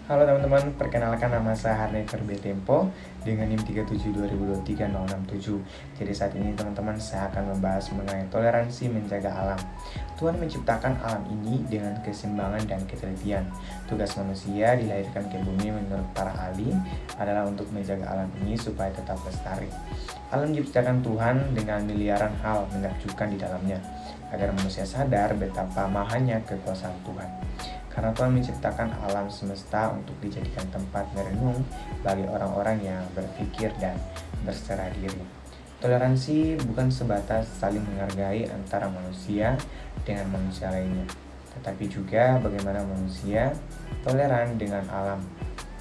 Halo teman-teman, perkenalkan nama saya Harnever B. Tempo dengan NIM 372023-067. Jadi saat ini teman-teman saya akan membahas mengenai toleransi menjaga alam. Tuhan menciptakan alam ini dengan keseimbangan dan ketelitian. Tugas manusia dilahirkan ke bumi menurut para ahli adalah untuk menjaga alam ini supaya tetap lestari. Alam diciptakan Tuhan dengan miliaran hal menakjubkan di dalamnya, agar manusia sadar betapa mahanya kekuasaan Tuhan. Karena Tuhan menciptakan alam semesta untuk dijadikan tempat merenung bagi orang-orang yang berpikir dan berserah diri. Toleransi bukan sebatas saling menghargai antara manusia dengan manusia lainnya, tetapi juga bagaimana manusia toleran dengan alam.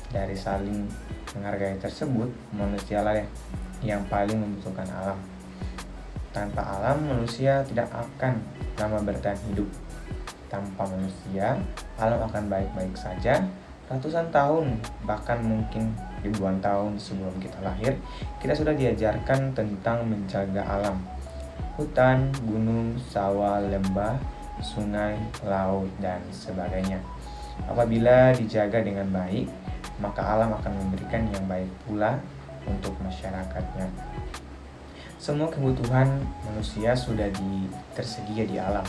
Dari saling menghargai tersebut, manusialah yang paling membutuhkan alam. Tanpa alam, manusia tidak akan lama bertahan hidup. Tanpa manusia, alam akan baik-baik saja. Ratusan tahun, bahkan mungkin ribuan tahun sebelum kita lahir, kita sudah diajarkan tentang menjaga alam. Hutan, gunung, sawah, lembah, sungai, laut, dan sebagainya. Apabila dijaga dengan baik, maka alam akan memberikan yang baik pula untuk masyarakatnya. Semua kebutuhan manusia sudah tersedia di alam.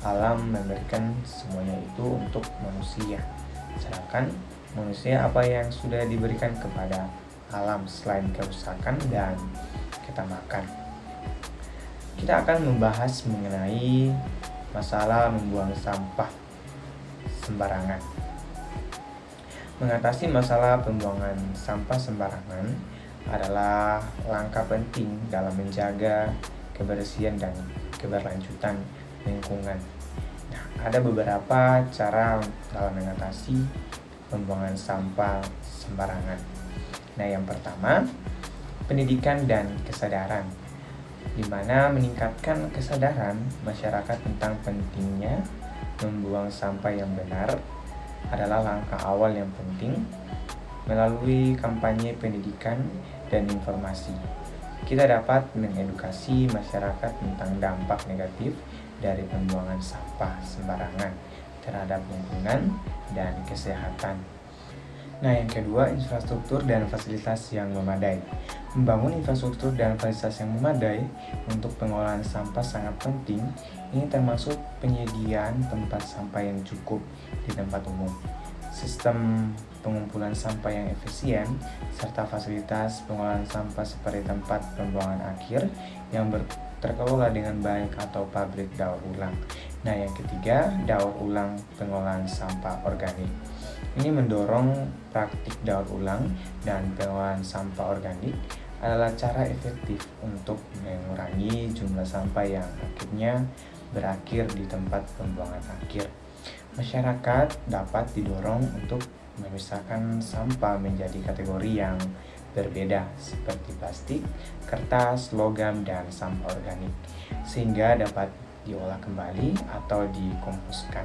Alam memberikan semuanya itu untuk manusia. Sedangkan manusia apa yang sudah diberikan kepada alam selain kerusakan dan ketamakan. Kita akan membahas mengenai masalah membuang sampah sembarangan. Mengatasi masalah pembuangan sampah sembarangan adalah langkah penting dalam menjaga kebersihan dan keberlanjutan lingkungan. Nah, ada beberapa cara dalam mengatasi pembuangan sampah sembarangan. Nah, yang pertama, pendidikan dan kesadaran, di mana meningkatkan kesadaran masyarakat tentang pentingnya membuang sampah yang benar adalah langkah awal yang penting. Melalui kampanye pendidikan dan informasi, kita dapat mengedukasi masyarakat tentang dampak negatif dari pembuangan sampah sembarangan terhadap lingkungan dan kesehatan. Nah, yang kedua, infrastruktur dan fasilitas yang memadai. Membangun infrastruktur dan fasilitas yang memadai untuk pengolahan sampah sangat penting. Ini termasuk penyediaan tempat sampah yang cukup di tempat umum, sistem pengumpulan sampah yang efisien, serta fasilitas pengolahan sampah seperti tempat pembuangan akhir yang terkelola dengan baik atau pabrik daur ulang. Nah, yang ketiga, daur ulang pengolahan sampah organik. Ini mendorong praktik daur ulang dan pengolahan sampah organik adalah cara efektif untuk mengurangi jumlah sampah yang akhirnya berakhir di tempat pembuangan akhir. Masyarakat dapat didorong untuk memisahkan sampah menjadi kategori yang berbeda seperti plastik, kertas, logam, dan sampah organik, sehingga dapat diolah kembali atau dikomposkan.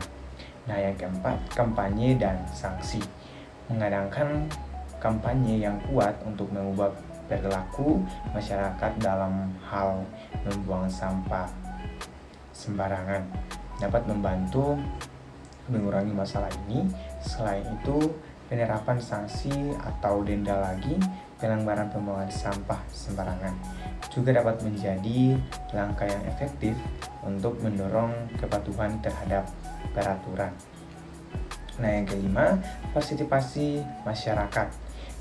Nah, yang keempat, kampanye dan sanksi. Mengadakan kampanye yang kuat untuk mengubah perilaku masyarakat dalam hal membuang sampah sembarangan dapat membantu mengurangi masalah ini. Selain itu, penerapan sanksi atau denda lagi pelanggaran pembuangan sampah sembarangan juga dapat menjadi langkah yang efektif untuk mendorong kepatuhan terhadap peraturan. Nah, yang kelima, partisipasi masyarakat.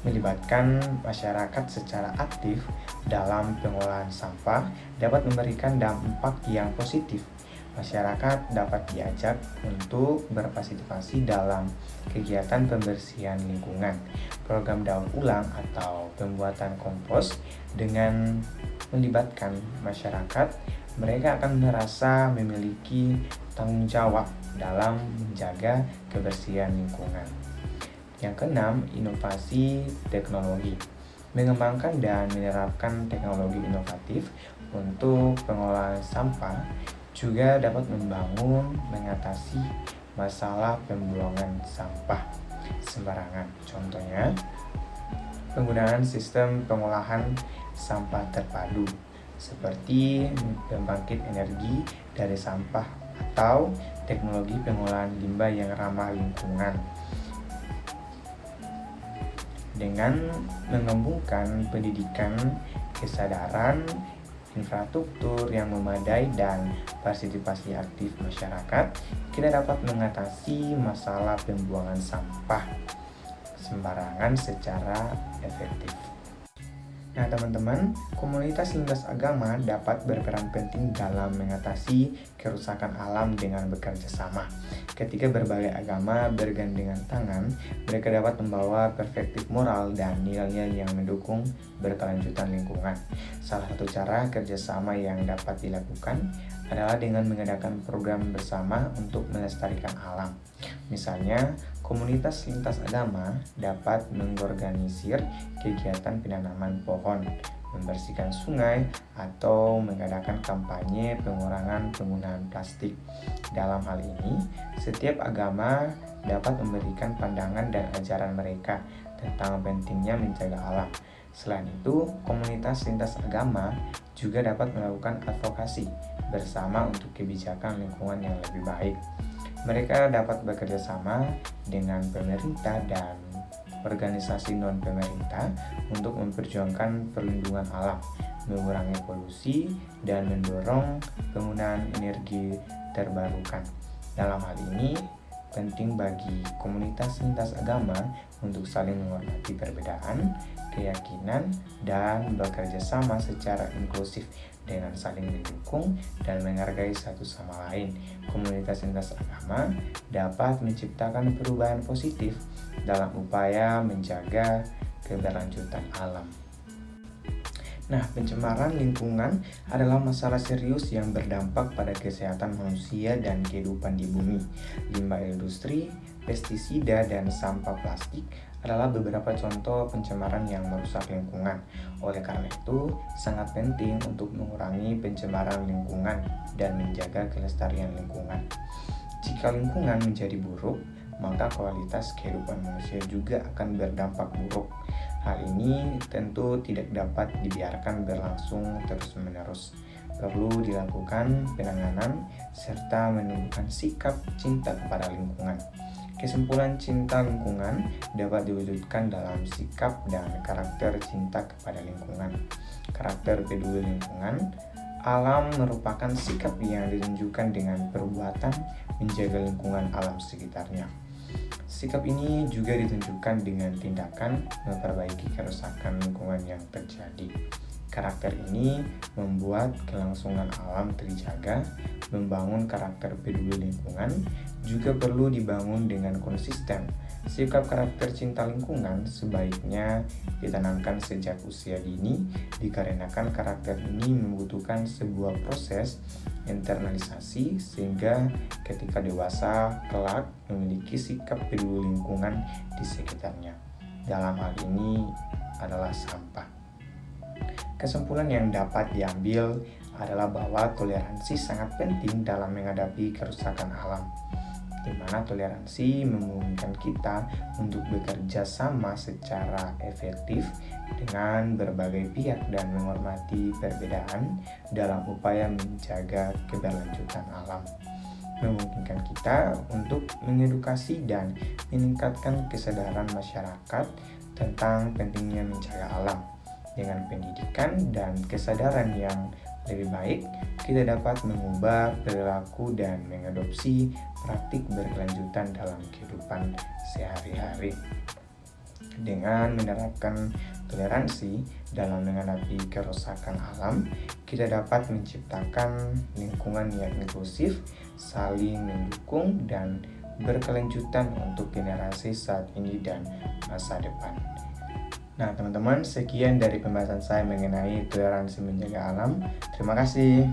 Melibatkan masyarakat secara aktif dalam pengolahan sampah dapat memberikan dampak yang positif. Masyarakat dapat diajak untuk berpartisipasi dalam kegiatan pembersihan lingkungan, program daur ulang, atau pembuatan kompos. Dengan melibatkan masyarakat, mereka akan merasa memiliki tanggung jawab dalam menjaga kebersihan lingkungan. Yang keenam, inovasi teknologi. Mengembangkan dan menerapkan teknologi inovatif untuk pengolahan sampah juga dapat mengatasi masalah pembuangan sampah sembarangan. Contohnya, penggunaan sistem pengolahan sampah terpadu seperti pembangkit energi dari sampah atau teknologi pengolahan limbah yang ramah lingkungan. dengan mengembangkan pendidikan, kesadaran, infrastruktur yang memadai, dan partisipasi aktif masyarakat, kita dapat mengatasi masalah pembuangan sampah sembarangan secara efektif. Nah teman-teman, komunitas lintas agama dapat berperan penting dalam mengatasi kerusakan alam dengan bekerja sama. Ketika berbagai agama bergandengan tangan, mereka dapat membawa perspektif moral dan nilai-nilai yang mendukung berkelanjutan lingkungan. Salah satu cara kerjasama yang dapat dilakukan adalah dengan mengadakan program bersama untuk melestarikan alam. Misalnya, komunitas lintas agama dapat mengorganisir kegiatan penanaman pohon, membersihkan sungai, atau mengadakan kampanye pengurangan penggunaan plastik. Dalam hal ini, setiap agama dapat memberikan pandangan dan ajaran mereka tentang pentingnya menjaga alam. Selain itu, komunitas lintas agama juga dapat melakukan advokasi bersama untuk kebijakan lingkungan yang lebih baik. Mereka dapat bekerja sama dengan pemerintah dan organisasi non-pemerintah untuk memperjuangkan perlindungan alam, mengurangi polusi, dan mendorong penggunaan energi terbarukan. Dalam hal ini, penting bagi komunitas lintas agama untuk saling menghormati perbedaan, keyakinan, dan bekerja sama secara inklusif dengan saling mendukung dan menghargai satu sama lain. Komunitas lintas agama dapat menciptakan perubahan positif dalam upaya menjaga keberlanjutan alam. Nah, pencemaran lingkungan adalah masalah serius yang berdampak pada kesehatan manusia dan kehidupan di bumi. Limbah industri, pestisida, dan sampah plastik adalah beberapa contoh pencemaran yang merusak lingkungan. Oleh karena itu, sangat penting untuk mengurangi pencemaran lingkungan dan menjaga kelestarian lingkungan. Jika lingkungan menjadi buruk, maka kualitas kehidupan manusia juga akan berdampak buruk. Hal ini tentu tidak dapat dibiarkan berlangsung terus-menerus. Perlu dilakukan penanganan serta menumbuhkan sikap cinta kepada lingkungan. Kesimpulan cinta lingkungan dapat diwujudkan dalam sikap dan karakter cinta kepada lingkungan. Karakter peduli lingkungan alam merupakan sikap yang ditunjukkan dengan perbuatan menjaga lingkungan alam sekitarnya. Sikap ini juga ditunjukkan dengan tindakan memperbaiki kerusakan lingkungan yang terjadi. Karakter ini membuat kelangsungan alam terjaga. Membangun karakter peduli lingkungan juga perlu dibangun dengan konsisten. Sikap karakter cinta lingkungan sebaiknya ditanamkan sejak usia dini, dikarenakan karakter ini membutuhkan sebuah proses internalisasi sehingga ketika dewasa kelak memiliki sikap peduli lingkungan di sekitarnya. Dalam hal ini adalah sampah. Kesimpulan yang dapat diambil adalah bahwa toleransi sangat penting dalam menghadapi kerusakan alam, di mana toleransi memungkinkan kita untuk bekerja sama secara efektif dengan berbagai pihak dan menghormati perbedaan dalam upaya menjaga keberlanjutan alam. Memungkinkan kita untuk mengedukasi dan meningkatkan kesadaran masyarakat tentang pentingnya menjaga alam. Dengan pendidikan dan kesadaran yang lebih baik, kita dapat mengubah perilaku dan mengadopsi praktik berkelanjutan dalam kehidupan sehari-hari. Dengan menerapkan toleransi dalam menghadapi kerusakan alam, kita dapat menciptakan lingkungan yang inklusif, saling mendukung, dan berkelanjutan untuk generasi saat ini dan masa depan. Nah teman-teman, sekian dari pembahasan saya mengenai toleransi menjaga alam. Terima kasih.